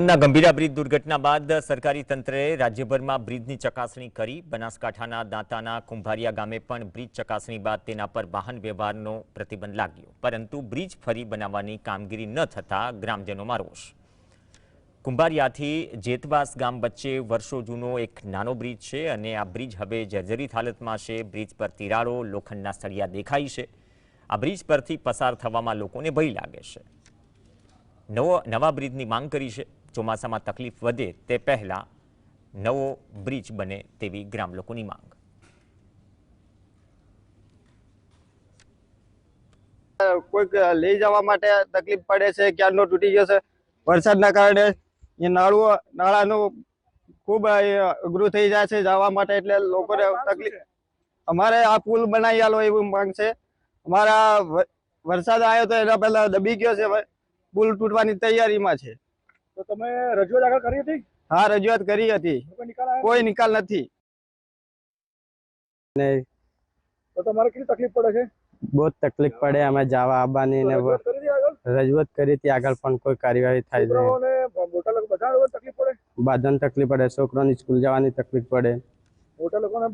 Gambhira bridge દુર્ઘટના બાદ સરકારી તંત્રએ રાજ્યભરમાં બ્રિજની ચકાસણી કરી। બનાસકાંઠાના દાંતાના કુંભારિયા ગામે પણ બ્રિજ ચકાસણી બાદ તેના પર વાહન વ્યવહારનો પ્રતિબંધ લાગ્યો, પરંતુ બ્રિજ ફરી બનાવવાની કામગીરી ન થતા ગ્રામજનોમાં રોષ। કુંભારિયાથી જેતવાસ ગામ વચ્ચે વર્ષો જૂનો એક નાનો બ્રિજ છે અને આ બ્રિજ હવે જર્જરિત હાલતમાં છે। બ્રિજ પર તિરાડો, લોખંડના સળિયા દેખાય છે। આ બ્રિજ પરથી પસાર થવામાં લોકોને ભય લાગે છે। નવા બ્રિજની માંગ કરી છે। ચોમાસામાં તકલીફ વધે તે પહેલા નવો બ્રિજ બને તેવી ગ્રામ લોકોની માંગ। કોઈક લઈ જવા માટે તકલીફ પડે છે, ક્યારનો તૂટી ગયો છે વરસાદના કારણે। એ નાળાનું ખૂબ અઘરું થઈ જાય છે જવા માટે, એટલે લોકોને તકલીફ। અમારે આ પુલ બનાવી આલો એવી માંગ છે। અમારા વરસાદ આવ્યો તો એના પહેલા દબી ગયો છે, પુલ તૂટવાની તૈયારીમાં છે। તો તમે રજૂઆત આગળ કરી હતી? હા, રજૂઆત કરી હતી, કોઈ નિકાલ નથી। તો તમારે કેટલી તકલીફ પડે છે? બહુ તકલીફ પડે, અમે જવા આવવાની ને રજૂઆત કરી હતી આગળ, પણ કોઈ કાર્યવાહી થાય છે। મોટા લોકો બધા તકલીફ પડે, બધાને તકલીફ પડે, છોકરાની સ્કૂલ જવાની તકલીફ પડે। મોટા લોકોને